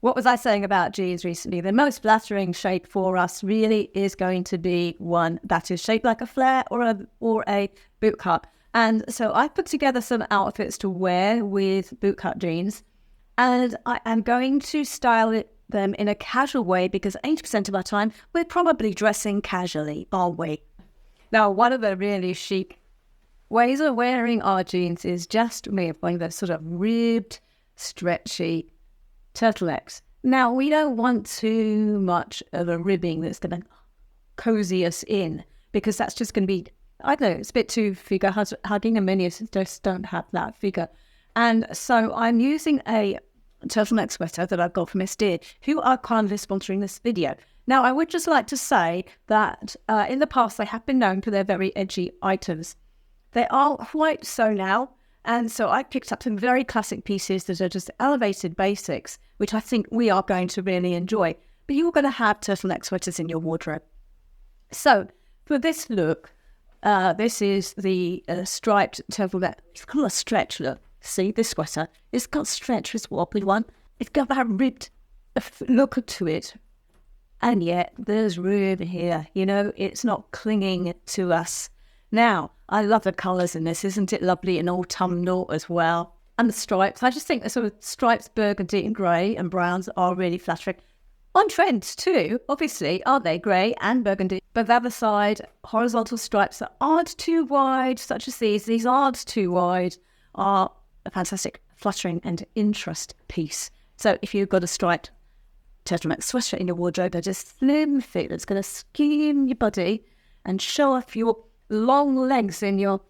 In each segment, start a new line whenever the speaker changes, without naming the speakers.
What was I saying about jeans recently? The most flattering shape for us really is going to be one that is shaped like a flare or a bootcut. And so I put together some outfits to wear with bootcut jeans, and I am going to style them in a casual way because 80% of our time we're probably dressing casually, aren't we? Now, one of the really chic ways of wearing our jeans is just wearing those sort of ribbed, stretchy turtlenecks. Now, we don't want too much of a ribbing that's going to cozy us in, because that's just going to be, I don't know, it's a bit too figure hugging, and many of us just don't have that figure. And so I'm using a turtleneck sweater that I've got from SDEER, who are kindly sponsoring this video. Now, I would just like to say that in the past, they have been known for their very edgy items. They are quite so now. And so I picked up some very classic pieces that are just elevated basics, which I think we are going to really enjoy. But you're going to have turtleneck sweaters in your wardrobe. So for this look, this is the striped turtleneck. It's called a stretch look. See, this sweater, it's got stretch, this wobbly one. It's got that ribbed look to it. And yet there's room here, you know, it's not clinging to us. Now, I love the colours in this. Isn't it lovely in autumnal as well? And the stripes. I just think the sort of stripes, burgundy and grey and browns are really flattering. On trend too, obviously, aren't they? Grey and burgundy. But the other side, horizontal stripes that aren't too wide, such as these aren't too wide, are a fantastic fluttering and interest piece. So if you've got a striped turtleneck sweater in your wardrobe, they're just slim fit that's going to skim your body and show off your long legs in your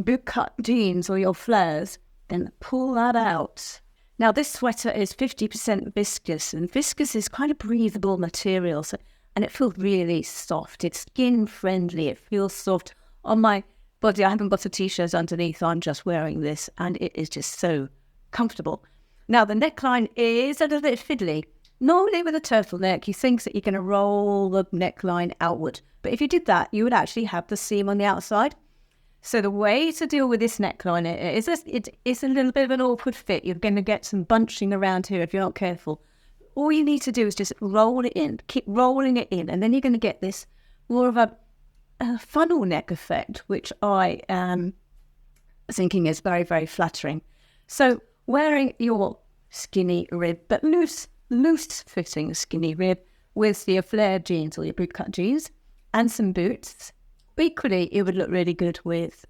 bootcut jeans or your flares, then pull that out. Now, this sweater is 50% viscose, and viscose is quite a breathable material, and it feels really soft. It's skin friendly. It feels soft on my body. I haven't got a t-shirt underneath. I'm just wearing this, and it is just so comfortable. Now, the neckline is a little bit fiddly. Normally with a turtleneck, you think that you're going to roll the neckline outward. But if you did that, you would actually have the seam on the outside. So the way to deal with this neckline is it's a little bit of an awkward fit. You're going to get some bunching around here if you're not careful. All you need to do is just roll it in, keep rolling it in, and then you're going to get this more of a funnel neck effect, which I am thinking is very, very flattering. So wearing your skinny rib, but loose-fitting skinny rib with your flared jeans or your bootcut jeans and some boots. Equally, it would look really good with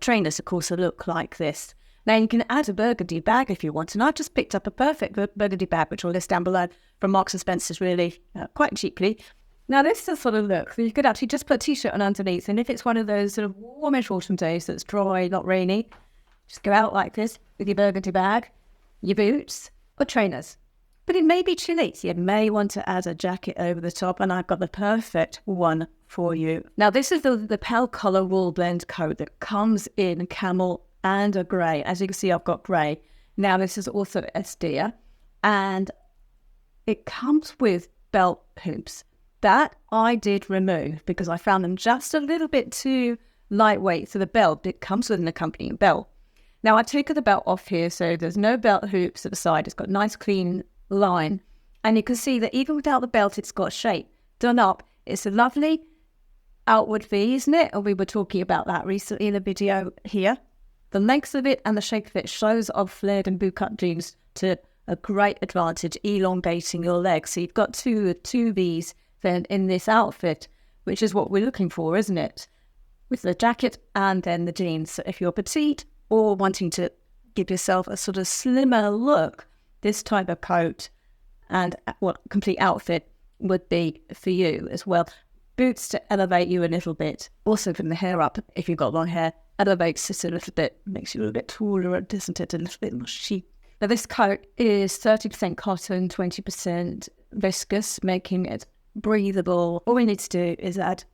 trainers, of course, a look like this. Now, you can add a burgundy bag if you want, and I've just picked up a perfect burgundy bag, which I'll list down below, from Marks & Spencer's, really quite cheaply. Now, this is the sort of look that you could actually just put a t-shirt on underneath, and if it's one of those sort of warmish autumn days that's dry, not rainy, just go out like this with your burgundy bag, your boots, or trainers. But it may be chilly, so you may want to add a jacket over the top, and I've got the perfect one for you. Now, this is the Pell Color Wool Blend coat that comes in camel and a grey. As you can see, I've got grey. Now, this is also SDEER, and it comes with belt hoops. That I did remove because I found them just a little bit too lightweight for the belt. It comes with an accompanying belt. Now, I took the belt off here, so there's no belt hoops at the side. It's got a nice clean line, and you can see that even without the belt, it's got shape. Done up, it's a lovely outward V, isn't it? And we were talking about that recently in a video here. The length of it and the shape of it shows off flared and bootcut jeans to a great advantage, elongating your legs. So you've got two V's then in this outfit, which is what we're looking for, isn't it? With the jacket and then the jeans. So if you're petite or wanting to give yourself a sort of slimmer look, this type of coat and complete outfit would be for you as well. Boots to elevate you a little bit. Also from the hair up, if you've got long hair, elevates it a little bit, makes you a little bit taller, doesn't it? A little bit more chic. Now, this coat is 30% cotton, 20% viscose, making it breathable. All we need to do is add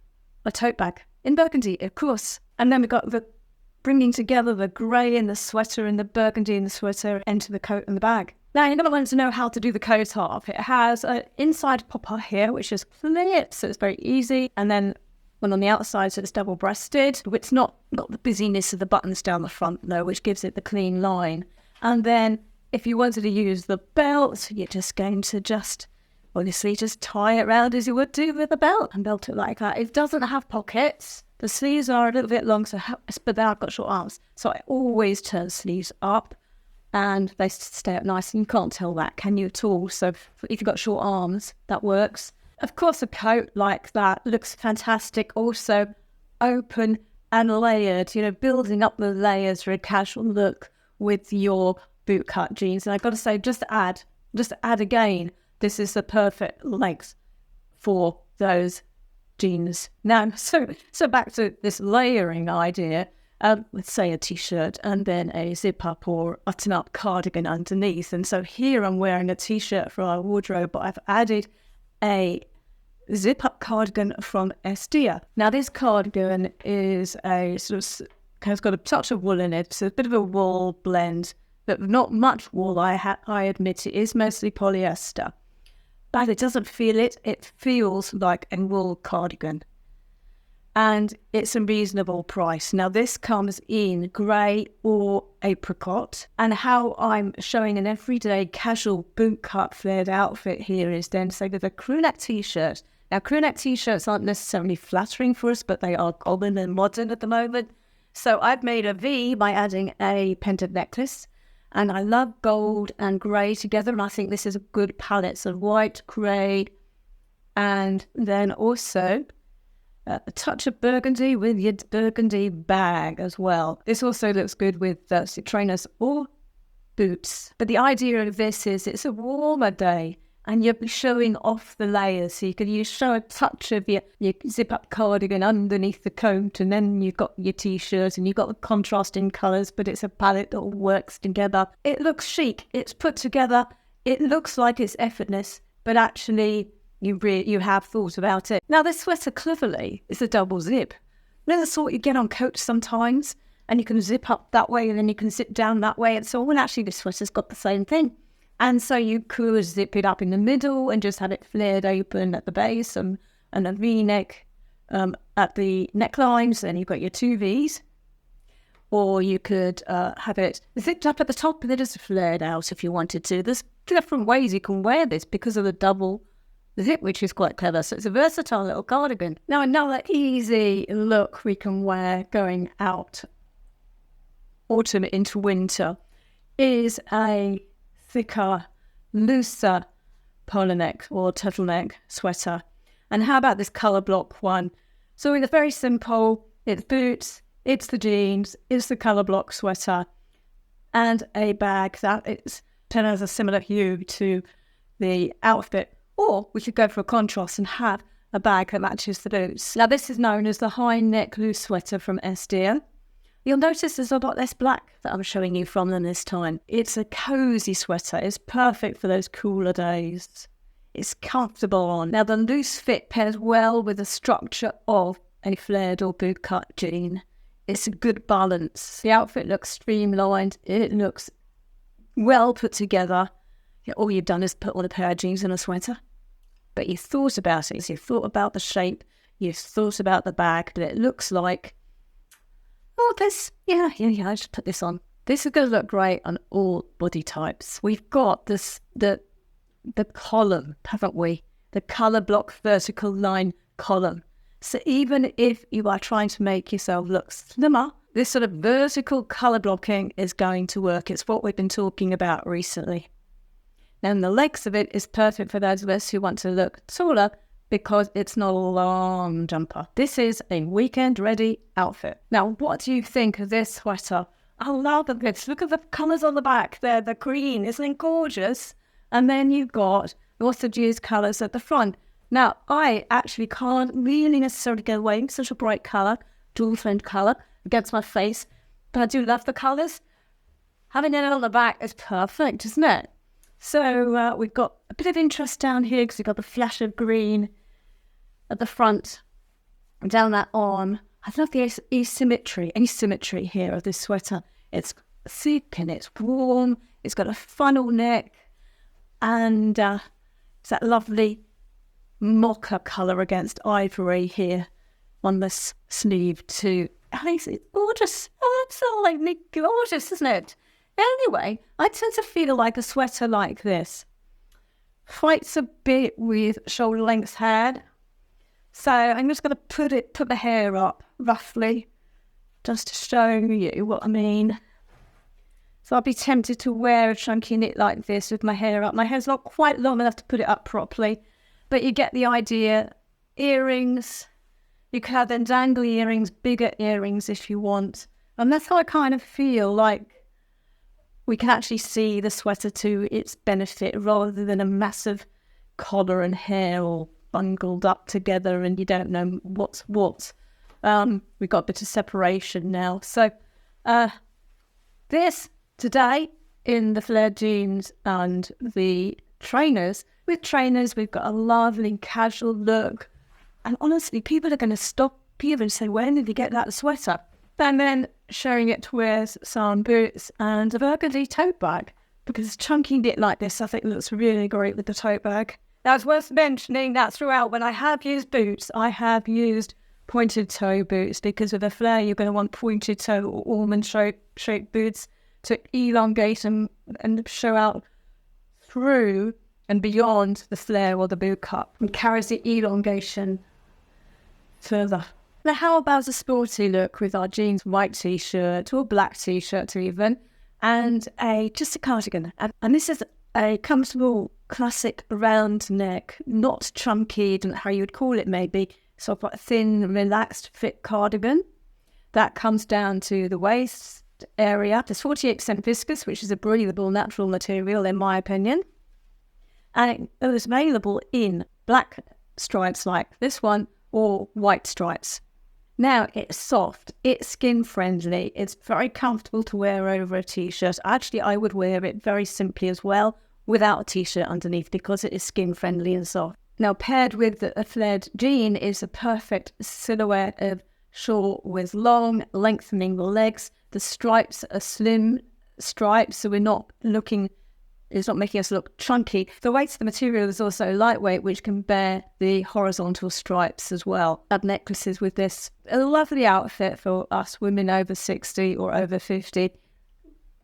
a tote bag in burgundy, of course. And then we've got the bringing together the grey in the sweater and the burgundy in the sweater into the coat and the bag. Now, you're going to want to know how to do the coat half. It has an inside popper here, which is flipped, so it's very easy. And then one on the outside, so it's double-breasted. It's not got the busyness of the buttons down the front, though, which gives it the clean line. And then If you wanted to use the belt, you're just going to honestly just tie it around as you would do with a belt and belt it like that. It doesn't have pockets. The sleeves are a little bit long, but I've got short arms. So I always turn sleeves up and they stay up nice. And you can't tell that, can you, at all? So if you've got short arms, that works. Of course, a coat like that looks fantastic. Also open and layered, building up the layers for a casual look with your bootcut jeans. And I've got to say, just to add again, this is the perfect length for those jeans. Now, so back to this layering idea. Let's say a t-shirt and then a zip-up or button-up cardigan underneath. And so here I'm wearing a t-shirt for our wardrobe, but I've added a zip-up cardigan from SDEER. Now, this cardigan is has got a touch of wool in it. So a bit of a wool blend, but not much wool, I admit. It is mostly polyester. But it doesn't feel it. It feels like a wool cardigan. And it's a reasonable price. Now, this comes in grey or apricot. And how I'm showing an everyday casual bootcut flared outfit here is then, say, with a crewneck t-shirt. Now, crewneck t-shirts aren't necessarily flattering for us, but they are common and modern at the moment. So I've made a V by adding a pendant necklace. And I love gold and grey together. And I think this is a good palette. So white, grey, and then also a touch of burgundy with your burgundy bag as well. This also looks good with trainers or boots. But the idea of this is it's a warmer day and you're showing off the layers. So you can show a touch of your zip-up cardigan underneath the coat, and then you've got your t-shirt and you've got the contrasting colours, but it's a palette that all works together. It looks chic. It's put together. It looks like it's effortless, but actually you have thought about it. Now, this sweater, cleverly, is a double zip. That's the sort you get on coats sometimes, and you can zip up that way and then you can zip down that way and so on. Actually, this sweater's got the same thing. And so you could zip it up in the middle and just have it flared open at the base and a V-neck at the necklines. Then you've got your two Vs. Or you could have it zipped up at the top and then just flared out if you wanted to. There's different ways you can wear this because of the double zip, which is quite clever. So it's a versatile little cardigan. Now, another easy look we can wear going out autumn into winter is a thicker, looser polo neck or turtleneck sweater. And how about this colour block one? So it's very simple. It's boots, it's the jeans, it's the colour block sweater, and a bag that has a similar hue to the outfit. Or we could go for a contrast and have a bag that matches the boots. Now, this is known as the high neck loose sweater from SDEER. You'll notice there's a lot less black that I'm showing you from them this time. It's a cosy sweater. It's perfect for those cooler days. It's comfortable on. Now, the loose fit pairs well with the structure of a flared or bootcut jean. It's a good balance. The outfit looks streamlined. It looks well put together. All you've done is put on a pair of jeans and a sweater. But you thought about it. You thought about the shape. You thought about the bag. But it looks like, I just put this on. This is going to look great on all body types. We've got this, the column, haven't we? The colour block vertical line column. So even if you are trying to make yourself look slimmer, this sort of vertical colour blocking is going to work. It's what we've been talking about recently. Then the legs of it is perfect for those of us who want to look taller because it's not a long jumper. This is a weekend-ready outfit. Now, what do you think of this sweater? I love this. Look at the colours on the back there, the green. Isn't it gorgeous? And then you've got lots of used colours at the front. Now, I actually can't really necessarily go away with such a bright colour, dual-toned colour, against my face, but I do love the colours. Having it on the back is perfect, isn't it? So we've got a bit of interest down here because we've got the flash of green at the front, and down that arm. I love the asymmetry here of this sweater. It's thick and it's warm. It's got a funnel neck, and it's that lovely mocha colour against ivory here on this sleeve too. I think it's gorgeous. Oh, absolutely gorgeous, isn't it? Anyway, I tend to feel like a sweater like this fights a bit with shoulder length hair. So I'm just going to put the hair up roughly just to show you what I mean. So I'll be tempted to wear a chunky knit like this with my hair up. My hair's not quite long enough to put it up properly, but you get the idea. Earrings, you can have then dangly earrings, bigger earrings if you want. And that's how I kind of feel like we can actually see the sweater to its benefit rather than a massive collar and hair all bungled up together and you don't know what's what. We've got a bit of separation now. So this today in the flared jeans and the trainers. With trainers, we've got a lovely casual look. And honestly, people are going to stop you and say, when did you get that sweater? And then sharing it with some boots and a burgundy tote bag. Because chunky knit like this, I think looks really great with the tote bag. Now, it's worth mentioning that throughout, when I have used boots, I have used pointed toe boots. Because with a flare, you're going to want pointed toe or almond shaped boots to elongate and show out through and beyond the flare or the boot cut, and carries the elongation further. Now, how about a sporty look with our jeans, white t-shirt or black t-shirt even, and just a cardigan? And this is a comfortable, classic round neck, not chunky, don't know how you would call it maybe, sort of a thin, relaxed fit cardigan that comes down to the waist area. It's 48% viscose, which is a breathable, natural material in my opinion. And it was available in black stripes like this one or white stripes. Now, it's soft, it's skin friendly, it's very comfortable to wear over a t-shirt. Actually, I would wear it very simply as well without a t-shirt underneath because it is skin friendly and soft. Now, paired with a flared jean is a perfect silhouette of short with long, lengthening the legs. The stripes are slim stripes, so we're not looking... It's not making us look chunky. The weight of the material is also lightweight, which can bear the horizontal stripes as well. Add necklaces with this. A lovely outfit for us women over 60 or over 50.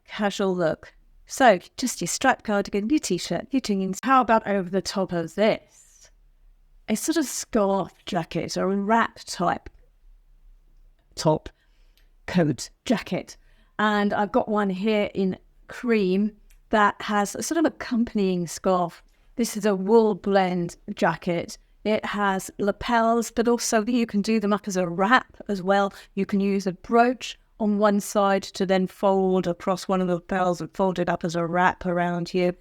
Casual look. So, just your striped cardigan, your t-shirt, your jeans. How about over the top of this? A sort of scarf jacket or a wrap type top coat jacket. And I've got one here in cream that has a sort of accompanying scarf. This is a wool blend jacket. It has lapels, but also you can do them up as a wrap as well. You can use a brooch on one side to then fold across one of the lapels and fold it up as a wrap around you.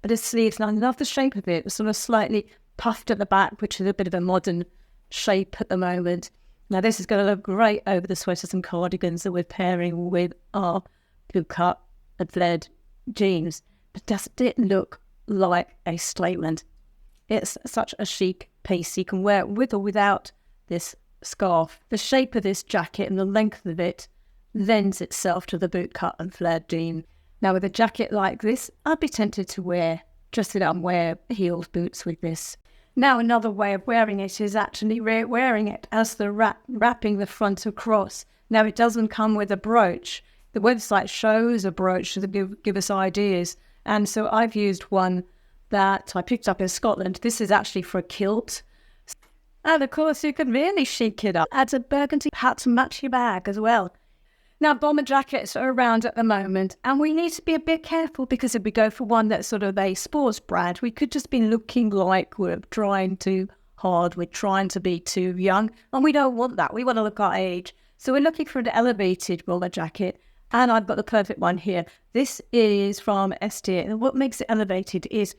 But its sleeves, and I love the shape of it. It's sort of slightly puffed at the back, which is a bit of a modern shape at the moment. Now this is going to look great over the sweaters and cardigans that we're pairing with our Bootcut and flared jeans. But doesn't it look like a statement? It's such a chic piece. You can wear it with or without this scarf. The shape of this jacket and the length of it lends itself to the bootcut and flared jean. Now with a jacket like this, I'd be tempted to dress it up and wear heeled boots with this. Now another way of wearing it is actually wearing it as the wrapping the front across. Now it doesn't come with a brooch. The website shows a brooch to give us ideas. And so I've used one that I picked up in Scotland. This is actually for a kilt. And of course you can really chic it up. Add a burgundy hat to match your bag as well. Now bomber jackets are around at the moment and we need to be a bit careful because if we go for one that's sort of a sports brand, we could just be looking like we're trying too hard, we're trying to be too young, and we don't want that. We want to look our age. So we're looking for an elevated bomber jacket. And I've got the perfect one here. This is from SDEER. And what makes it elevated is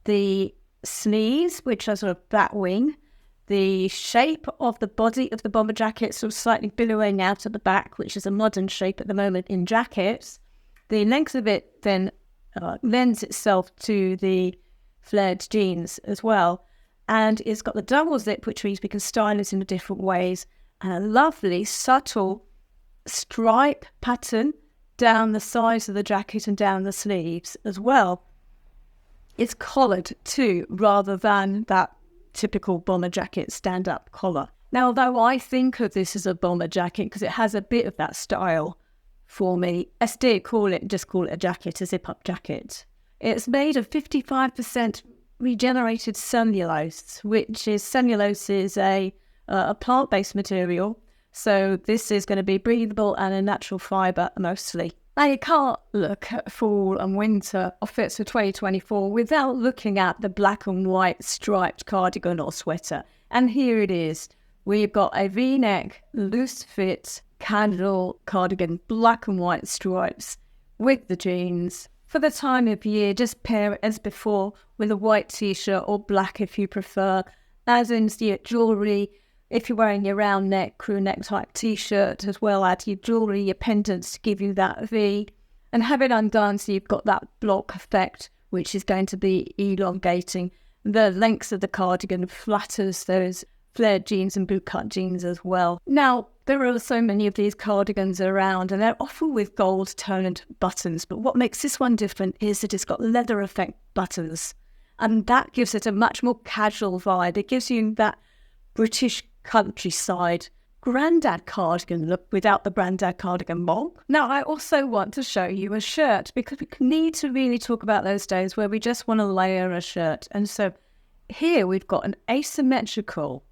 the sleeves, which are sort of bat wing, the shape of the body of the bomber jacket sort of slightly billowing out at the back, which is a modern shape at the moment in jackets. The length of it then lends itself to the flared jeans as well. And it's got the double zip, which means we can style it in different ways. And a lovely, subtle stripe pattern down the sides of the jacket and down the sleeves as well. It's collared too, rather than that typical bomber jacket stand-up collar. Now, although I think of this as a bomber jacket because it has a bit of that style for me. SDEER just call it a jacket, a zip-up jacket. It's made of 55% regenerated cellulose, which is cellulose is a plant-based material. So this is going to be breathable and a natural fibre mostly. Now you can't look at fall and winter outfits for 2024 without looking at the black and white striped cardigan or sweater. And here it is. We've got a V-neck, loose fit, casual cardigan, black and white stripes with the jeans. For the time of year, just pair it as before with a white t-shirt or black if you prefer. As in your jewellery, if you're wearing your round neck, crew neck type t-shirt, as well as your jewellery, your pendants to give you that V. And have it undone so you've got that block effect, which is going to be elongating the lengths of the cardigan, flatters those flared jeans and bootcut jeans as well. Now, there are so many of these cardigans around and they're often with gold toned buttons, but what makes this one different is that it's got leather effect buttons, and that gives it a much more casual vibe. It gives you that British countryside grandad cardigan look without the grandad cardigan mob. Now, I also want to show you a shirt because we need to really talk about those days where we just want to layer a shirt. And so here we've got an asymmetrical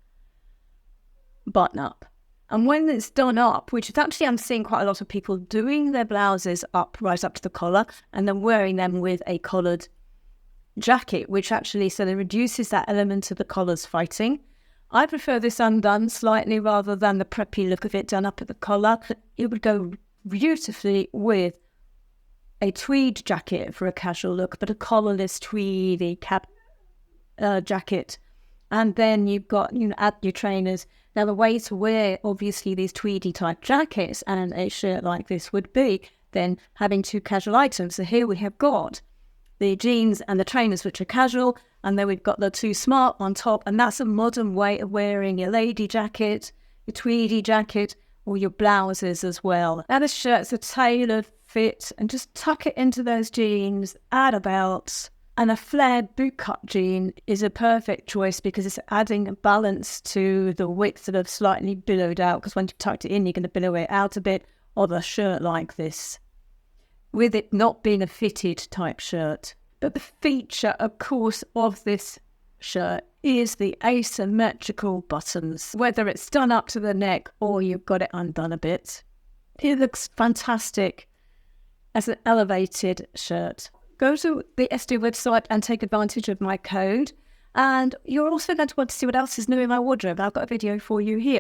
button up. And when it's done up, which is actually I'm seeing quite a lot of people doing their blouses up right up to the collar and then wearing them with a collared jacket, which actually sort of reduces that element of the collars fighting. I prefer this undone slightly rather than the preppy look of it done up at the collar. It would go beautifully with a tweed jacket for a casual look, but a collarless tweedy jacket. And then you've got, add your trainers. Now, the way to wear, obviously, these tweedy type jackets and a shirt like this would be then having two casual items. So here we have got the jeans and the trainers, which are casual, and then we've got the two smart on top, and that's a modern way of wearing your lady jacket, your tweedy jacket, or your blouses as well. Now, this shirt's a tailored fit, and just tuck it into those jeans, add a belt. And a flared bootcut jean is a perfect choice because it's adding a balance to the width that have slightly billowed out, because when you tucked it in, you're going to billow it out a bit, of a shirt like this, with it not being a fitted type shirt. But the feature, of course, of this shirt is the asymmetrical buttons, whether it's done up to the neck or you've got it undone a bit. It looks fantastic as an elevated shirt. Go to the SDEER website and take advantage of my code. And you're also going to want to see what else is new in my wardrobe. I've got a video for you here.